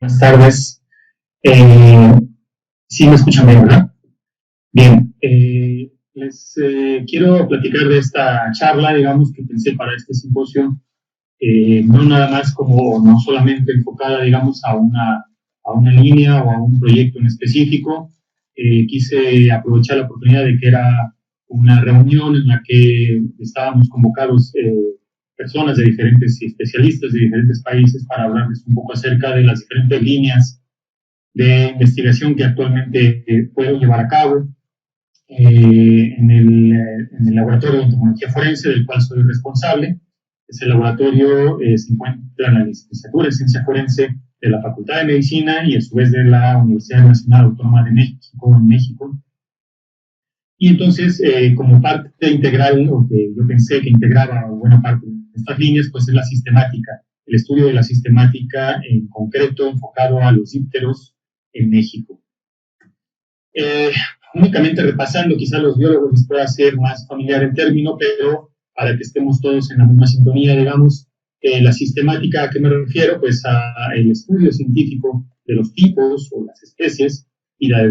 Buenas tardes. Eh, sí, me escuchan bien, ¿verdad? Bien. Les quiero platicar de esta charla, digamos, que pensé para este simposio, no nada más como, no solamente enfocada, digamos, a una línea o a un proyecto en específico. Quise aprovechar la oportunidad de que era una reunión en la que estábamos convocados personas de diferentes especialistas de diferentes países para hablarles un poco acerca de las diferentes líneas de investigación que actualmente puedo llevar a cabo en el laboratorio de entomología forense, del cual soy responsable. Ese laboratorio se encuentra en la licenciatura en ciencia forense de la Facultad de Medicina y a su vez de la Universidad Nacional Autónoma de México, en México. Y entonces, como parte integral, o que yo pensé que integraba buena parte de estas líneas, pues es la sistemática, el estudio de la sistemática en concreto enfocado a los dípteros en México. Eh, Únicamente repasando, quizá a los biólogos les pueda ser más familiar el término, pero para que estemos todos en la misma sintonía, digamos, la sistemática, ¿a qué me refiero? Pues al estudio científico de los tipos o las especies y la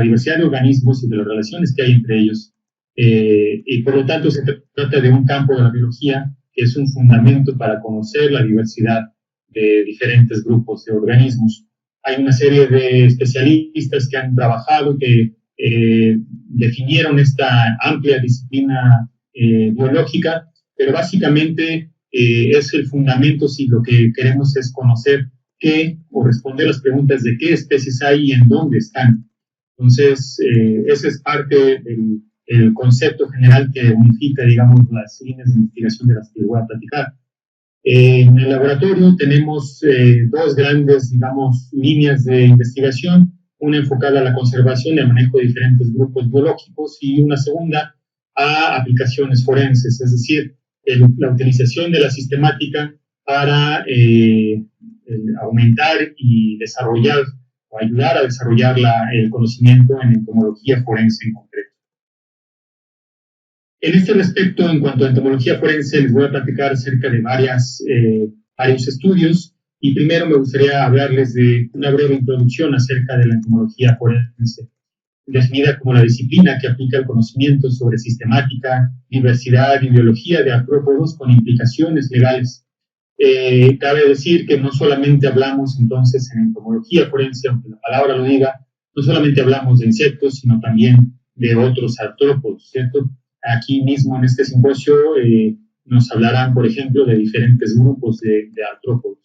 diversidad de organismos y de las relaciones que hay entre ellos. Y por lo tanto se trata de un campo de la biología que es un fundamento para conocer la diversidad de diferentes grupos de organismos. Hay una serie de especialistas que han trabajado, que definieron esta amplia disciplina biológica, pero básicamente es el fundamento si lo que queremos es conocer qué o responder las preguntas de qué especies hay y en dónde están. Entonces, ese es parte del concepto general que unifica, digamos, las líneas de investigación de las que les voy a platicar. En el laboratorio tenemos dos grandes, digamos, líneas de investigación, una enfocada a la conservación y al manejo de diferentes grupos biológicos y una segunda a aplicaciones forenses, es decir, la utilización de la sistemática para aumentar y desarrollar o ayudar a desarrollar el conocimiento en entomología forense en concreto. En este respecto, en cuanto a entomología forense, les voy a platicar acerca de varios estudios y primero me gustaría hablarles de una breve introducción acerca de la entomología forense, definida como la disciplina que aplica el conocimiento sobre sistemática, diversidad y biología de artrópodos con implicaciones legales. Cabe decir que no solamente hablamos entonces en entomología forense, aunque la palabra lo diga, no solamente hablamos de insectos, sino también de otros artrópodos, ¿cierto? Aquí mismo en este simposio nos hablarán, por ejemplo, de diferentes grupos de artrópodos.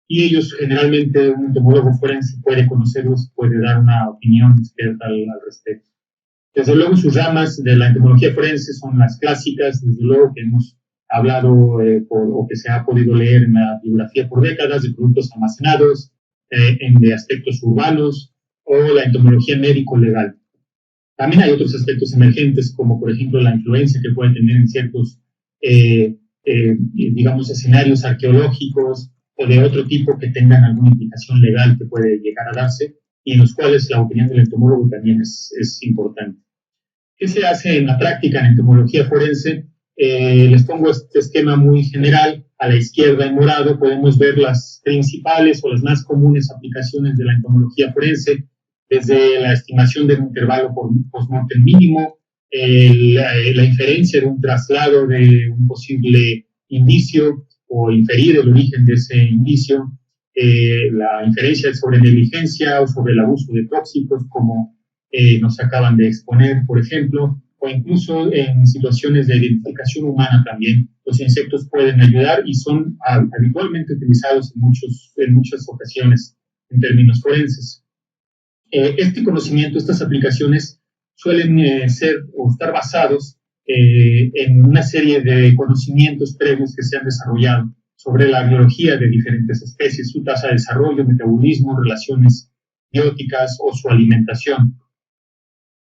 Y ellos, generalmente, un entomólogo forense puede conocerlos, puede dar una opinión experta al respecto. Desde luego, sus ramas de la entomología forense son las clásicas, desde luego que hemos hablado o que se ha podido leer en la bibliografía por décadas, de productos almacenados, de aspectos urbanos, o la entomología médico-legal. También hay otros aspectos emergentes, como por ejemplo la influencia que puede tener en ciertos, digamos, escenarios arqueológicos o de otro tipo que tengan alguna implicación legal que puede llegar a darse y en los cuales la opinión del entomólogo también es importante. ¿Qué se hace en la práctica en entomología forense? Les pongo este esquema muy general. A la izquierda en morado podemos ver las principales o las más comunes aplicaciones de la entomología forense, desde la estimación del intervalo post-mortem mínimo, la inferencia de un traslado de un posible indicio o inferir el origen de ese indicio, la inferencia sobre negligencia o sobre el abuso de tóxicos, como nos acaban de exponer, por ejemplo, o incluso en situaciones de identificación humana también. Los insectos pueden ayudar y son habitualmente utilizados en muchas ocasiones en términos forenses. Este conocimiento, estas aplicaciones suelen ser o estar basados en una serie de conocimientos previos que se han desarrollado sobre la biología de diferentes especies, su tasa de desarrollo, metabolismo, relaciones bióticas o su alimentación.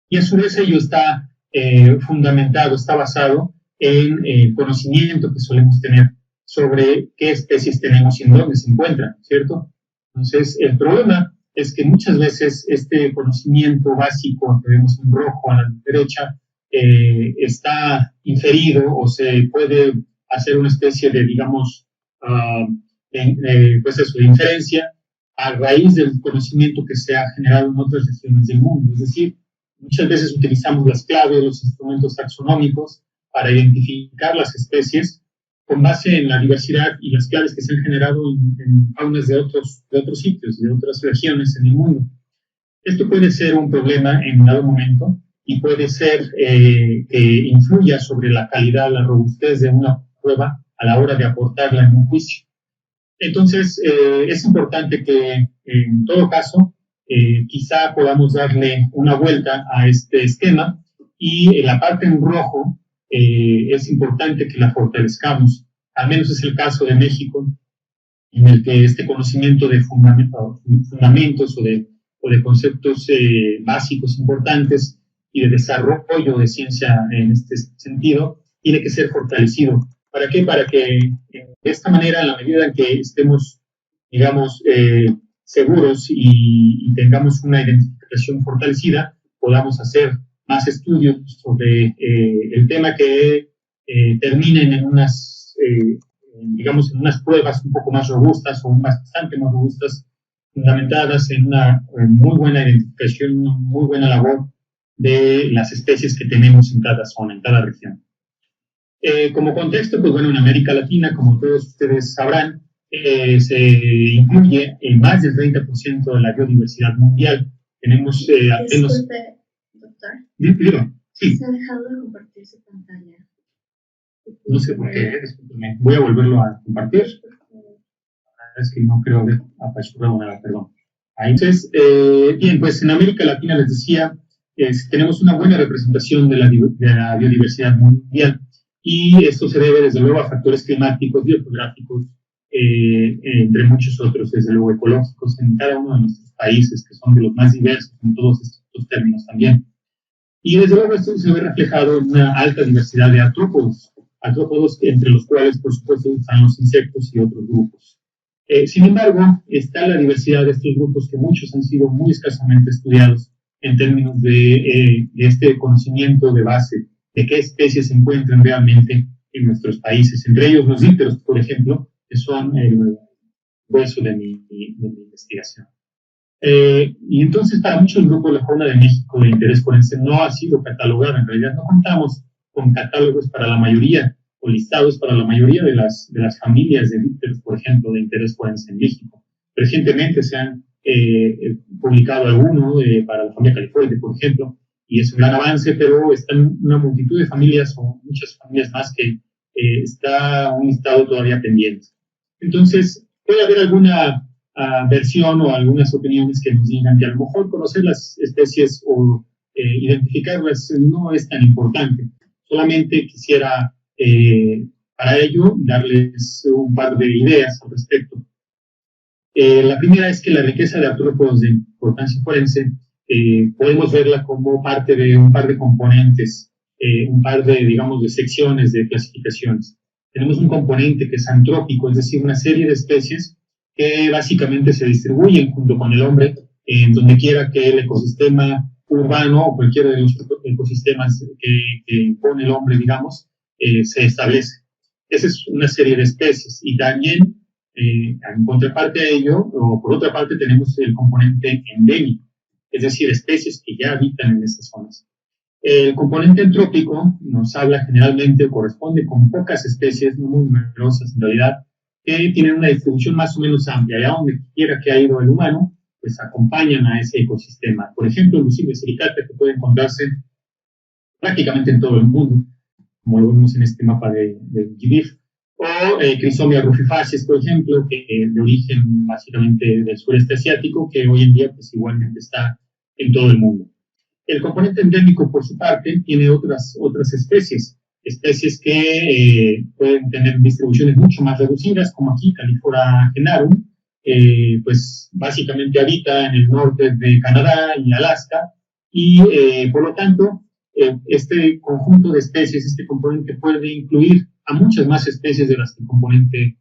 Y a su vez ello está fundamentado, está basado en el conocimiento que solemos tener sobre qué especies tenemos y en dónde se encuentran, ¿cierto? Entonces, el problema es que muchas veces este conocimiento básico que vemos en rojo a la derecha está inferido o se puede hacer una especie de, digamos, pues eso, de inferencia a raíz del conocimiento que se ha generado en otras regiones del mundo. Es decir, muchas veces utilizamos las claves, los instrumentos taxonómicos para identificar las especies con base en la diversidad y las claves que se han generado en faunas de otros sitios, de otras regiones en el mundo. Esto puede ser un problema en dado momento y puede ser que influya sobre la calidad, la robustez de una prueba a la hora de aportarla en un juicio. Entonces, es importante que en todo caso, quizá podamos darle una vuelta a este esquema y en la parte en rojo es importante que la fortalezcamos. Al menos es el caso de México, en el que este conocimiento de fundamentos o de conceptos básicos importantes y de desarrollo de ciencia en este sentido tiene que ser fortalecido. ¿Para qué? Para que de esta manera, en la medida en que estemos, digamos, seguros y tengamos una identificación fortalecida, podamos hacer más estudios sobre el tema que terminen en unas, digamos, en unas pruebas un poco más robustas o bastante más robustas, fundamentadas en una muy buena identificación, una muy buena labor de las especies que tenemos en cada zona, en cada región. Como contexto, pues bueno, en América Latina, como todos ustedes sabrán, se incluye más del 30% de la biodiversidad mundial. Tenemos apenas... Disculpe, doctor. Digo, sí. Se ha dejado de compartir su pantalla. No sé por qué, discúlpeme. Voy a volverlo a compartir. Es que no creo haber apachurrado nada, perdón. Entonces, bien, pues en América Latina les decía, tenemos una buena representación de la biodiversidad mundial y esto se debe desde luego a factores climáticos, biográficos, entre muchos otros, desde luego ecológicos en cada uno de nuestros países, que son de los más diversos en todos estos términos también. Y desde luego esto se ve reflejado en una alta diversidad de artrópodos entre los cuales, por supuesto, están los insectos y otros grupos. Sin embargo, está la diversidad de estos grupos que muchos han sido muy escasamente estudiados en términos de este conocimiento de base, de qué especies se encuentran realmente en nuestros países. Entre ellos los dípteros, por ejemplo, que son el hueso de mi investigación. Y entonces, para muchos grupos, la fauna de México de interés forense no ha sido catalogada. En realidad, no contamos con catálogos para la mayoría o listados para la mayoría de las familias de dípteros, por ejemplo, de interés forense en México. Recientemente se han publicado algunos para la familia California, por ejemplo, y es un gran avance, pero están una multitud de familias o muchas familias más que está un listado todavía pendiente. Entonces, puede haber alguna versión o algunas opiniones que nos digan que a lo mejor conocer las especies o identificarlas no es tan importante. Solamente quisiera para ello darles un par de ideas al respecto. La primera es que la riqueza de artrópodos de importancia forense podemos verla como parte de un par de componentes, un par de, digamos, de secciones de clasificaciones. Tenemos un componente que es antrópico, es decir, una serie de especies que básicamente se distribuyen junto con el hombre en donde quiera que el ecosistema urbano o cualquiera de los ecosistemas que impone el hombre, digamos, se establece. Esa es una serie de especies. Y también, en contraparte a ello, o por otra parte, tenemos el componente endémico, es decir, especies que ya habitan en esas zonas. El componente antrópico nos habla generalmente o corresponde con pocas especies, no muy numerosas en realidad, que tienen una distribución más o menos amplia. Y a donde quiera que ha ido el humano, pues acompañan a ese ecosistema. Por ejemplo, el lucibio sericata, que puede encontrarse prácticamente en todo el mundo, como lo vemos en este mapa de GBIF, o Chrysomia rufifacies, por ejemplo, que de origen básicamente del sureste asiático, que hoy en día pues igualmente está en todo el mundo. El componente endémico, por su parte, tiene otras especies que pueden tener distribuciones mucho más reducidas, como aquí, Califora genarum, pues básicamente habita en el norte de Canadá y Alaska, y por lo tanto, este conjunto de especies, este componente puede incluir a muchas más especies de las que el componente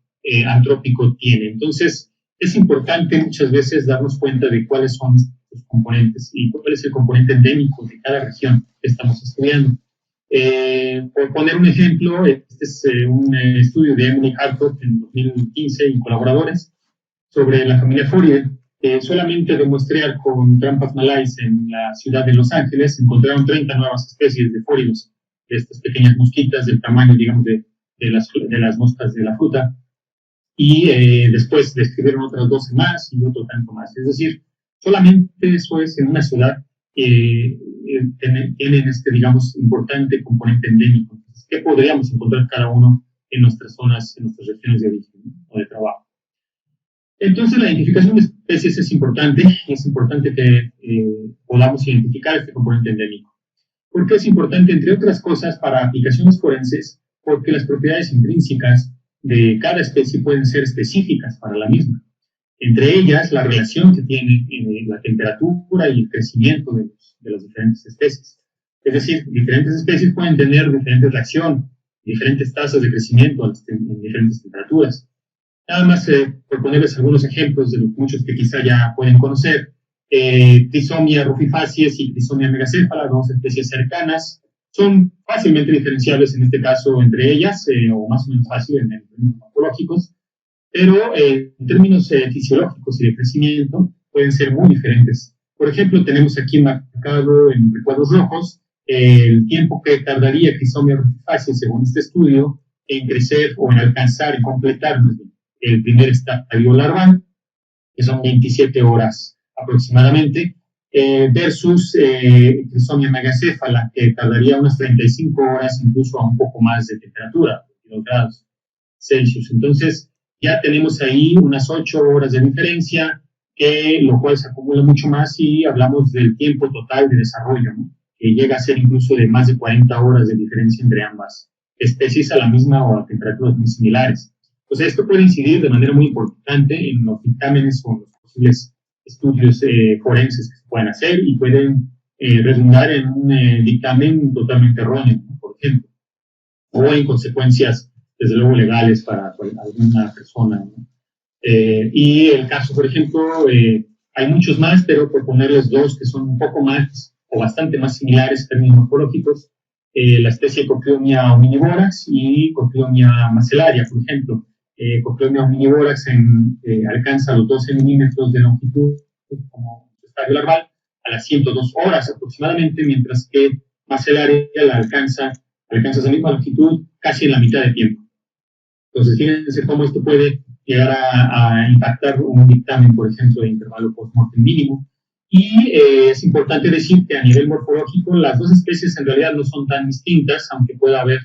antrópico tiene. Entonces, es importante muchas veces darnos cuenta de cuáles son los componentes y cuál es el componente endémico de cada región que estamos estudiando. Por poner un ejemplo, este es un estudio de Emily Hartog en 2015 y colaboradores sobre la familia Furidae, solamente de muestrear con trampas Malais en la ciudad de Los Ángeles, encontraron 30 nuevas especies de fóridos, de estas pequeñas mosquitas del tamaño, digamos, de las moscas de la fruta, y después describieron otras 12 más y otro tanto más. Es decir, solamente eso es en una ciudad tienen este, digamos, importante componente endémico. Entonces, ¿qué podríamos encontrar cada uno en nuestras zonas, en nuestras regiones de origen, ¿no? O de trabajo? Entonces, la identificación de especies es importante que podamos identificar este componente endémico. ¿Por qué es importante? Entre otras cosas, para aplicaciones forenses, porque las propiedades intrínsecas de cada especie pueden ser específicas para la misma. Entre ellas, la relación que tiene la temperatura y el crecimiento de las diferentes especies. Es decir, diferentes especies pueden tener diferentes reacciones, diferentes tasas de crecimiento en diferentes temperaturas. Nada más por ponerles algunos ejemplos de los muchos que quizá ya pueden conocer. Trisomia rufifacies y Trisomia megacéfala, dos especies cercanas, son fácilmente diferenciables en este caso entre ellas, o más o menos fácil en términos morfológicos, pero en términos fisiológicos y de crecimiento pueden ser muy diferentes. Por ejemplo, tenemos aquí marcado en recuadros rojos el tiempo que tardaría Trisomia rufifacies, según este estudio, en crecer o en alcanzar y completar el primer estadio larval, que son 27 horas aproximadamente, versus Trisomia megacéfala, que tardaría unas 35 horas, incluso a un poco más de temperatura, 22 grados Celsius. Entonces, ya tenemos ahí unas 8 horas de diferencia, lo cual se acumula mucho más si hablamos del tiempo total de desarrollo, ¿no? Que llega a ser incluso de más de 40 horas de diferencia entre ambas especies a la misma o a temperaturas muy similares. Entonces, esto puede incidir de manera muy importante en los dictámenes o en los posibles estudios forenses que se pueden hacer y pueden redundar en un dictamen totalmente erróneo, ¿no? Por ejemplo, o en consecuencias, desde luego, legales para alguna persona, ¿no? Y el caso, por ejemplo, hay muchos más, pero por ponerles dos que son un poco más o bastante más similares en términos morfológicos, la especie Copriomia hominivorax y Copriomia macellaria, por ejemplo. Copriomia hominivorax alcanza los 12 milímetros de longitud como estadio larval a las 102 horas aproximadamente, mientras que macellaria alcanza esa misma longitud casi en la mitad de tiempo. Entonces, fíjense cómo esto puede llegar a impactar un dictamen, por ejemplo, de intervalo post-mortem mínimo. Y es importante decir que a nivel morfológico las dos especies en realidad no son tan distintas, aunque pueda haber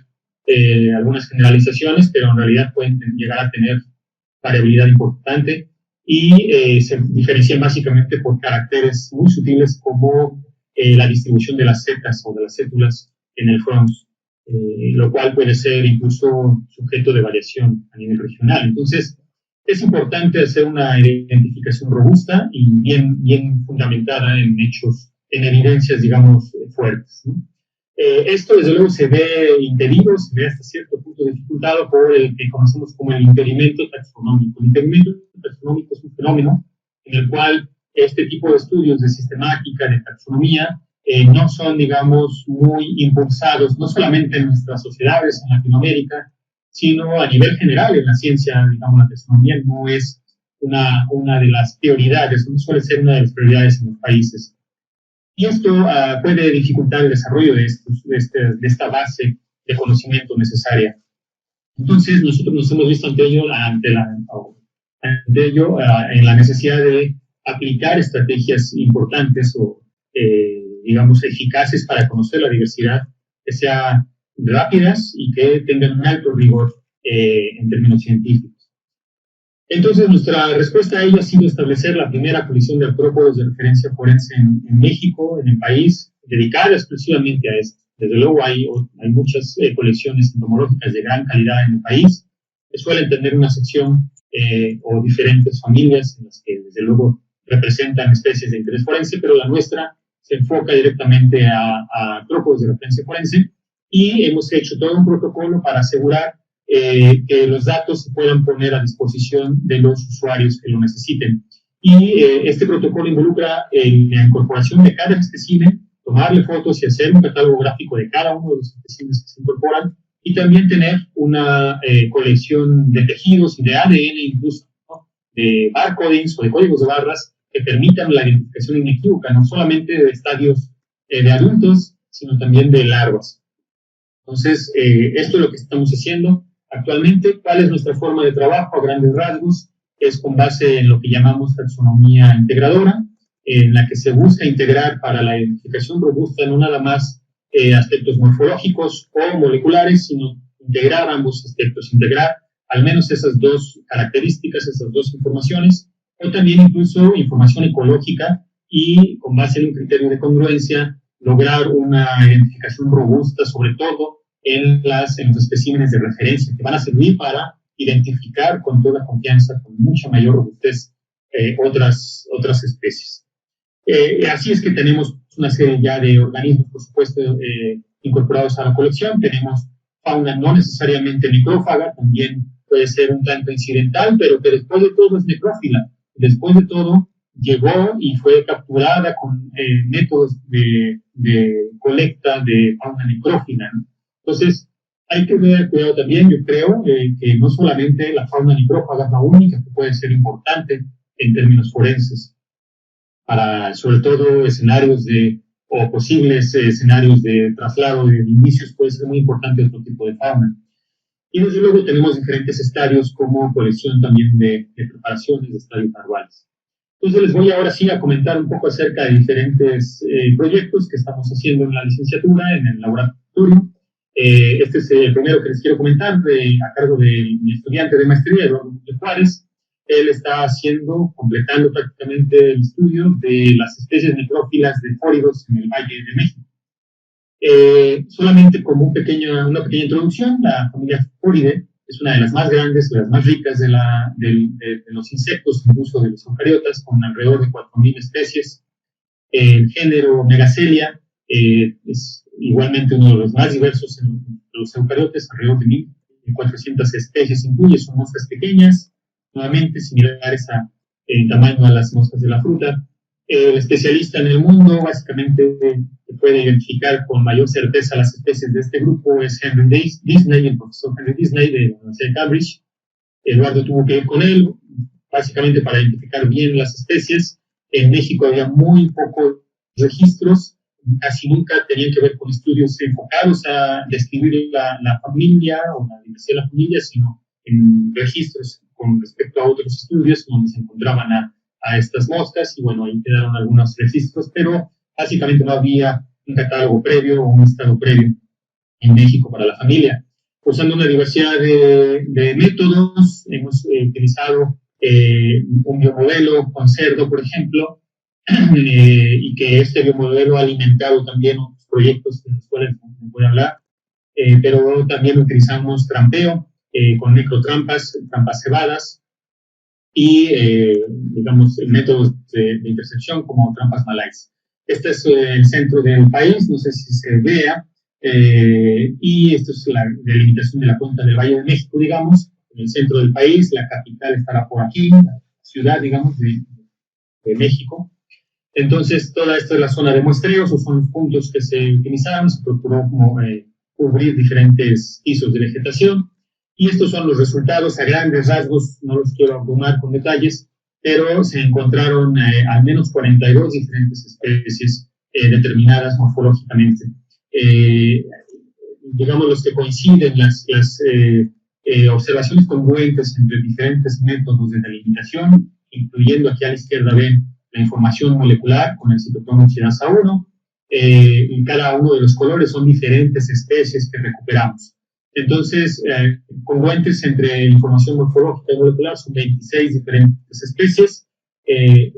algunas generalizaciones, pero en realidad pueden llegar a tener variabilidad importante y se diferencian básicamente por caracteres muy sutiles como la distribución de las setas o de las cétulas en el frons, lo cual puede ser incluso sujeto de variación a nivel regional. Entonces, es importante hacer una identificación robusta y bien fundamentada en hechos, en evidencias, digamos, fuertes, ¿no? Esto, desde luego, se ve impedido, se ve hasta cierto punto dificultado por el que conocemos como el impedimento taxonómico. El impedimento taxonómico es un fenómeno en el cual este tipo de estudios de sistemática, de taxonomía, no son, digamos, muy impulsados, no solamente en nuestras sociedades en Latinoamérica, sino a nivel general en la ciencia. Digamos, la taxonomía no es una de las prioridades, no suele ser una de las prioridades en los países. Y esto puede dificultar el desarrollo de esta base de conocimiento necesaria. Entonces, nosotros nos hemos visto ante ello en la necesidad de aplicar estrategias importantes o, digamos, eficaces para conocer la diversidad, que sean rápidas y que tengan un alto rigor en términos científicos. Entonces, nuestra respuesta a ello ha sido establecer la primera colección de artrópodos de referencia forense en México, en el país, dedicada exclusivamente a esto. Desde luego hay muchas colecciones entomológicas de gran calidad en el país, que suelen tener una sección o diferentes familias en las que, desde luego, representan especies de interés forense, pero la nuestra se enfoca directamente a artrópodos de referencia forense y hemos hecho todo un protocolo para asegurar que los datos se puedan poner a disposición de los usuarios que lo necesiten. Y este protocolo involucra la incorporación de cada espécimen, tomarle fotos y hacer un catálogo gráfico de cada uno de los especímenes que se incorporan, y también tener una colección de tejidos y de ADN incluso, ¿no? De barcodings o de códigos de barras que permitan la identificación inequívoca, no solamente de estadios de adultos, sino también de larvas. Entonces, esto es lo que estamos haciendo actualmente. ¿Cuál es nuestra forma de trabajo a grandes rasgos? Es con base en lo que llamamos taxonomía integradora, en la que se busca integrar para la identificación robusta no nada más aspectos morfológicos o moleculares, sino integrar ambos aspectos, integrar al menos esas dos características, esas dos informaciones, o también incluso información ecológica y con base en un criterio de congruencia lograr una identificación robusta, sobre todo en los especímenes de referencia, que van a servir para identificar con toda confianza, con mucha mayor robustez, otras especies. Así es que tenemos una serie ya de organismos, por supuesto, incorporados a la colección. Tenemos fauna no necesariamente necrófaga, también puede ser un tanto incidental, pero que después de todo es necrófila. Después de todo, llegó y fue capturada con métodos de colecta de fauna necrófila, ¿no? Entonces, hay que tener cuidado también, yo creo, que no solamente la fauna necrófaga es la única que puede ser importante en términos forenses, para sobre todo escenarios o posibles escenarios de traslado de indicios, puede ser muy importante otro tipo de fauna. Y desde luego tenemos diferentes estadios como colección también de preparaciones de estadios larvales. Entonces les voy ahora sí a comentar un poco acerca de diferentes proyectos que estamos haciendo en la licenciatura, en el laboratorio. Este es el primero que les quiero comentar, a cargo de mi estudiante de maestría, Eduardo Juárez. Él está completando prácticamente el estudio de las especies necrófilas de fóridos en el Valle de México. Solamente como una pequeña introducción, la familia Fóridae es una de las más grandes, de las más ricas de los insectos, incluso de los eucariotas, con alrededor de 4.000 especies. El género Megacelia es igualmente uno de los más diversos en los eucariotas, alrededor de 1.400 especies incluye, son moscas pequeñas, nuevamente similares en tamaño a las moscas de la fruta. El especialista en el mundo, básicamente, que puede identificar con mayor certeza las especies de este grupo es Henry Disney, el profesor Henry Disney de la Universidad de Cambridge. Eduardo tuvo que ir con él, básicamente para identificar bien las especies. En México había muy pocos registros, casi nunca tenían que ver con estudios enfocados a describir la familia o la diversidad de la familia, sino en registros con respecto a otros estudios donde se encontraban a estas moscas, y bueno, ahí quedaron algunos registros, pero básicamente no había un catálogo previo o un estado previo en México para la familia. Usando una diversidad de métodos, hemos utilizado un biomodelo con cerdo, por ejemplo, y que este biomodelo ha alimentado también otros proyectos de los cuales voy a hablar, pero también utilizamos trampeo con microtrampas, trampas cebadas, y, digamos, métodos de intersección como trampas malais. Este es el centro del país, no sé si se vea, y esto es la delimitación de la cuenca del Valle de México, digamos, en el centro del país. La capital estará por aquí, la ciudad, digamos, de México. Entonces, toda esta es la zona de muestreo, esos son los puntos que se utilizaron, se procuró como, cubrir diferentes pisos de vegetación. Y estos son los resultados a grandes rasgos, no los quiero abrumar con detalles, pero se encontraron al menos 42 diferentes especies determinadas morfológicamente. Digamos, los que coinciden, las observaciones congruentes entre diferentes métodos de delimitación, incluyendo aquí a la izquierda ven la información molecular con el citocromo oxidasa 1, y cada uno de los colores son diferentes especies que recuperamos. Entonces, congruentes entre información morfológica y molecular son 26 diferentes especies,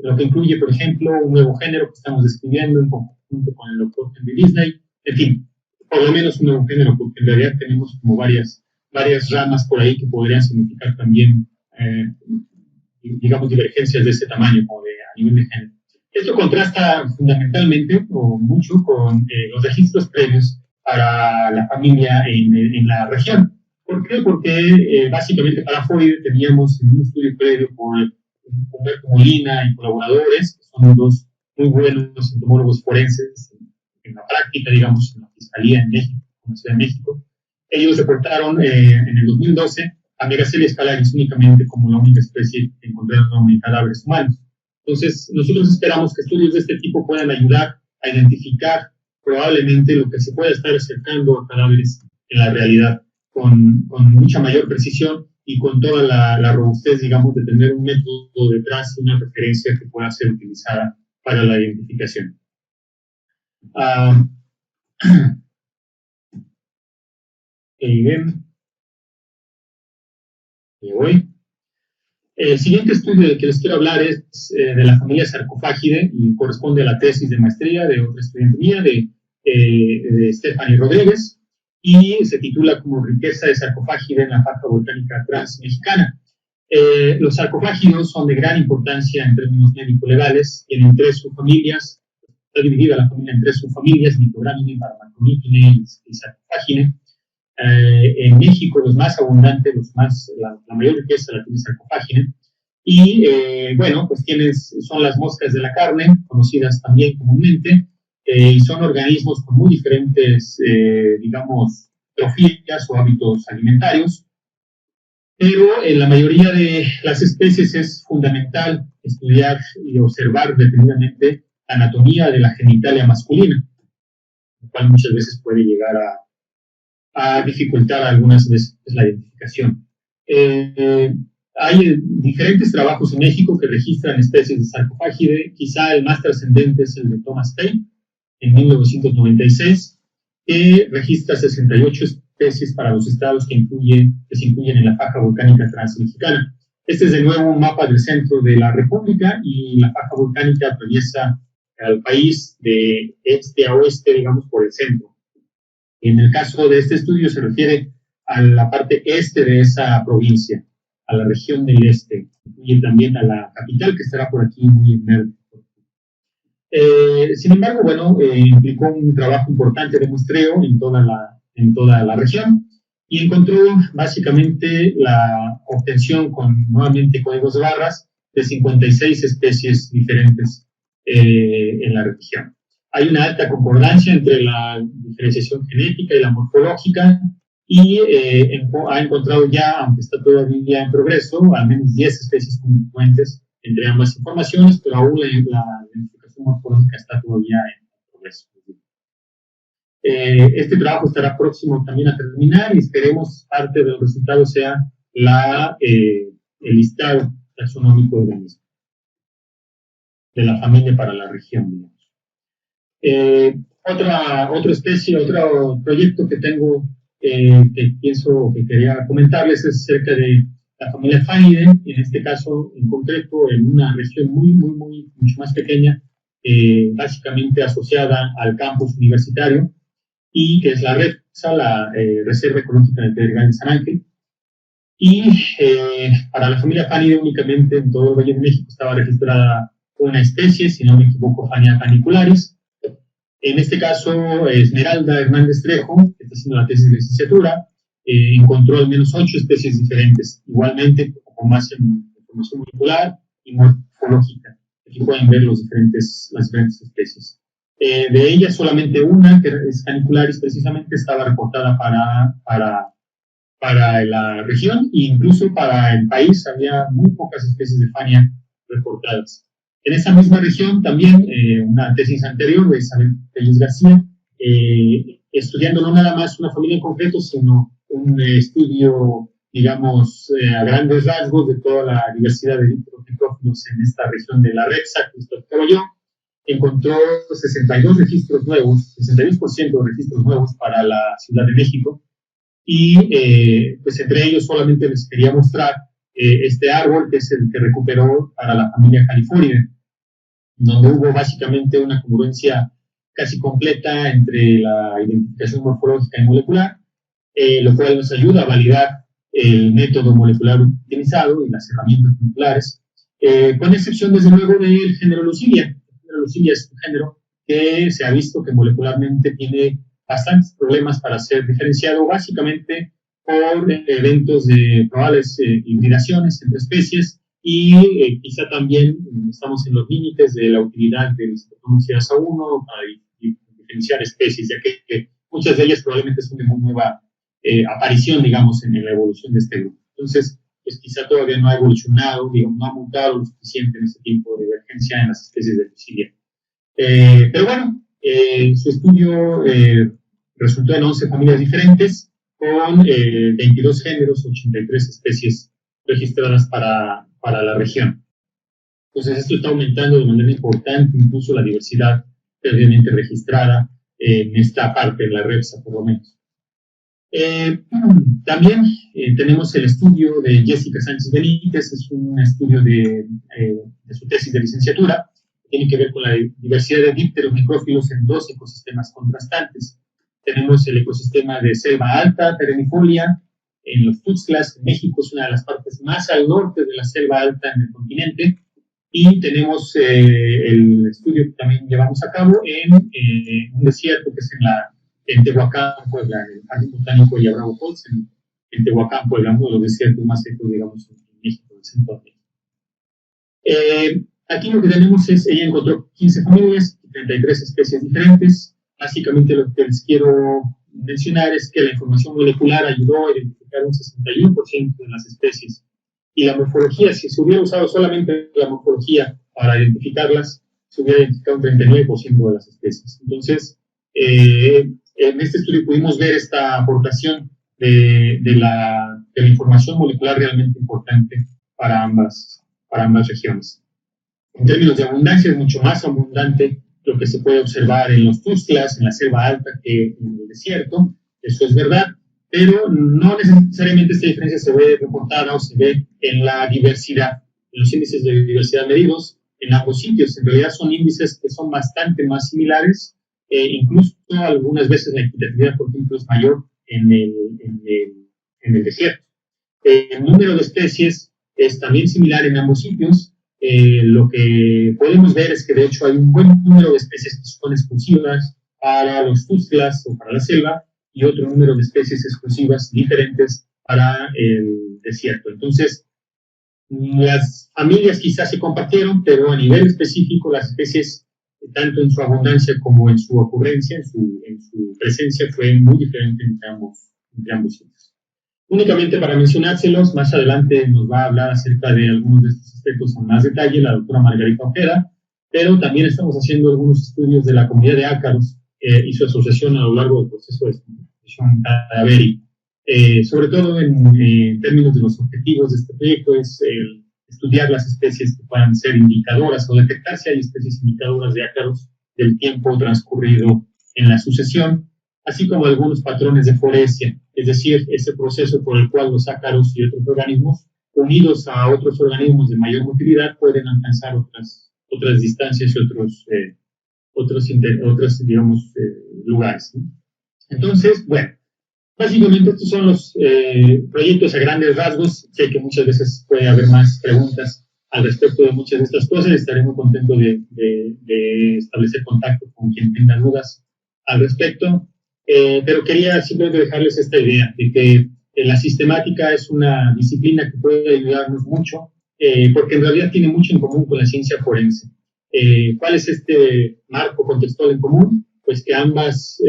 lo que incluye, por ejemplo, un nuevo género que estamos describiendo en conjunto con el doctor Henry Disney. En fin, por lo menos un nuevo género, porque en realidad tenemos como varias ramas por ahí que podrían significar también, digamos, divergencias de ese tamaño, como a nivel de género. Esto contrasta fundamentalmente o mucho con los registros previos para la familia en la región. ¿Por qué? Porque básicamente para Fóridae teníamos en un estudio previo por Humberto Molina y colaboradores, que son dos muy buenos entomólogos forenses en la práctica, digamos, en la Fiscalía en México, en la Ciudad de México. Ellos reportaron en el 2012 a Megacelia scalaris únicamente como la única especie que encontraron en cadáveres humanos. Entonces, nosotros esperamos que estudios de este tipo puedan ayudar a identificar probablemente lo que se pueda estar acercando a cadáveres en la realidad, con mucha mayor precisión y con toda la robustez, digamos, de tener un método detrás y una referencia que pueda ser utilizada para la identificación. Bien, me voy. El siguiente estudio del que les quiero hablar es de la familia Sarcophagidae y corresponde a la tesis de maestría de otra estudiante mía, de Stephanie Rodríguez, y se titula como Riqueza de Sarcophagidae en la faja volcánica transmexicana. Los sarcofágidos son de gran importancia en términos médico-legales, tienen 3 subfamilias, está dividida la familia en 3 subfamilias, Microgramine, Paramacromycine y Sarcophagidae. En México los más abundantes, la mayor riqueza la tiene Sarcophagidae, y bueno, pues son las moscas de la carne, conocidas también comúnmente, y son organismos con muy diferentes, digamos, trofías o hábitos alimentarios, pero en la mayoría de las especies es fundamental estudiar y observar detenidamente la anatomía de la genitalia masculina, lo cual muchas veces puede llegar a dificultar algunas veces la identificación. Hay diferentes trabajos en México que registran especies de Sarcophagidae. Quizá el más trascendente es el de Thomas Paine, en 1996, que registra 68 especies para los estados que se incluyen en la faja volcánica transmexicana. Este es de nuevo un mapa del centro de la República, y la faja volcánica atraviesa al país de este a oeste, digamos, por el centro. En el caso de este estudio se refiere a la parte este de esa provincia, a la región del este, y también a la capital, que estará por aquí muy en verde. Sin embargo, bueno, implicó un trabajo importante de muestreo en toda la región, y encontró básicamente la obtención con nuevamente códigos de barras de 56 especies diferentes en la región. Hay una alta concordancia entre la diferenciación genética y la morfológica, y ha encontrado ya, aunque está todavía en progreso, al menos 10 especies congruentes entre ambas informaciones, pero aún la identificación morfológica está todavía en progreso. Este trabajo estará próximo también a terminar, y esperemos parte de los resultados sea el listado taxonómico de organismos de la familia para la región, digamos. Otra especie, otro proyecto que tengo, que quería comentarles, es acerca de la familia Fanidae, en este caso en concreto en una región mucho más pequeña, básicamente asociada al campus universitario, y que es la REPSA, la Reserva Ecológica del Pedregal de San Ángel. Y para la familia Fanidae únicamente en todo el Valle de México estaba registrada una especie, si no me equivoco, Fania canicularis. En este caso, Esmeralda Hernández Trejo, que está haciendo la tesis de licenciatura, encontró al menos 8 especies diferentes, igualmente con más información molecular y morfológica. Aquí pueden ver las diferentes especies. De ellas, solamente una, que es canicularis, precisamente estaba reportada para la región, e incluso para el país había muy pocas especies de Fania reportadas. En esa misma región también, una tesis anterior de Isabel Pérez García, estudiando no nada más una familia en concreto, sino un estudio, digamos, a grandes rasgos de toda la diversidad de dipterófilos en esta región de la REPSA, que esto creo yo, encontró 62 registros nuevos, 62% de registros nuevos para la Ciudad de México, y pues entre ellos solamente les quería mostrar este árbol, que es el que recuperó para la familia Califórnia, donde hubo básicamente una congruencia casi completa entre la identificación morfológica y molecular, lo cual nos ayuda a validar el método molecular utilizado y las herramientas moleculares, con excepción desde luego del género Lucilia. El género Lucilia es un género que se ha visto que molecularmente tiene bastantes problemas para ser diferenciado, básicamente por eventos de probables hibridaciones entre especies, y quizá también estamos en los límites de la utilidad del citotoxinas A1 para diferenciar especies, ya que muchas de ellas probablemente son de muy nueva aparición, digamos, en la evolución de este grupo. Entonces, pues quizá todavía no ha evolucionado, digamos, no ha mutado lo suficiente en este tiempo de divergencia en las especies de Lucidia. Pero bueno, su estudio resultó en 11 familias diferentes, con 22 géneros, 83 especies registradas para la región. Entonces, esto está aumentando de manera importante, incluso la diversidad previamente registrada en esta parte, en la REPSA, por lo menos. También tenemos el estudio de Jessica Sánchez Benítez, es un estudio de su tesis de licenciatura, que tiene que ver con la diversidad de dípteros necrófilos en 2 ecosistemas contrastantes. Tenemos el ecosistema de selva alta, perennifolia, en los Tuxtlas, en México, es una de las partes más al norte de la selva alta en el continente, y tenemos el estudio que también llevamos a cabo en un desierto que es en Tehuacán, Puebla, en el Jardín Botánico de Bravo Falls, en Tehuacán, Puebla, uno de los desiertos más secos, digamos, en México, en el centro de México. Aquí lo que tenemos es, ella encontró 15 familias, 33 especies diferentes. Básicamente lo que les quiero mencionar es que la información molecular ayudó a identificar un 61% de las especies. Y la morfología, si se hubiera usado solamente la morfología para identificarlas, se hubiera identificado un 39% de las especies. Entonces, en este estudio pudimos ver esta aportación de la información molecular realmente importante para ambas regiones. En términos de abundancia, es mucho más abundante lo que se puede observar en los Tuxtlas, en la selva alta, que en el desierto. Eso es verdad, pero no necesariamente esta diferencia se ve reportada o se ve en la diversidad, en los índices de diversidad medidos en ambos sitios. En realidad son índices que son bastante más similares, incluso algunas veces la equitatividad, por ejemplo, es mayor en el desierto. El número de especies es también similar en ambos sitios. Lo que podemos ver es que de hecho hay un buen número de especies que son exclusivas para los Tuxtlas o para la selva, y otro número de especies exclusivas diferentes para el desierto. Entonces, las familias quizás se compartieron, pero a nivel específico las especies, tanto en su abundancia como en su ocurrencia, en su presencia, fue muy diferente entre ambos sitios. Únicamente para mencionárselos, más adelante nos va a hablar acerca de algunos de estos aspectos en más detalle la doctora Margarita Ojeda, pero también estamos haciendo algunos estudios de la comunidad de ácaros y su asociación a lo largo del proceso de descomposición cadavérica. Sobre todo en términos de los objetivos de este proyecto, es estudiar las especies que puedan ser indicadoras o detectar si hay especies indicadoras de ácaros del tiempo transcurrido en la sucesión, así como algunos patrones de foresia, es decir, ese proceso por el cual los ácaros y otros organismos, unidos a otros organismos de mayor motilidad, pueden alcanzar otras distancias y otros digamos, lugares, ¿no? Entonces, bueno, básicamente estos son los proyectos a grandes rasgos. Sé que muchas veces puede haber más preguntas al respecto de muchas de estas cosas. Estaré muy contento de establecer contacto con quien tenga dudas al respecto. Pero quería simplemente dejarles esta idea de que la sistemática es una disciplina que puede ayudarnos mucho, porque en realidad tiene mucho en común con la ciencia forense. ¿Cuál es este marco contextual en común? Pues que ambas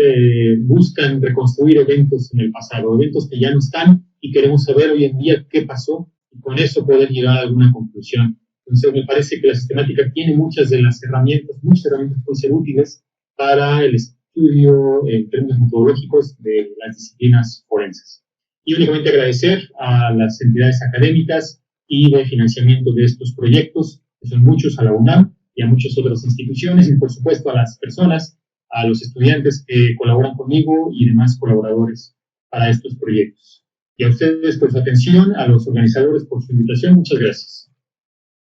buscan reconstruir eventos en el pasado, eventos que ya no están, y queremos saber hoy en día qué pasó, y con eso poder llegar a alguna conclusión. Entonces me parece que la sistemática tiene muchas herramientas pueden ser útiles para el estudio en términos metodológicos de las disciplinas forenses. Y únicamente agradecer a las entidades académicas y de financiamiento de estos proyectos, que son muchos, a la UNAM y a muchas otras instituciones, y por supuesto a las personas, a los estudiantes que colaboran conmigo y demás colaboradores para estos proyectos. Y a ustedes por su atención, a los organizadores por su invitación. Muchas gracias.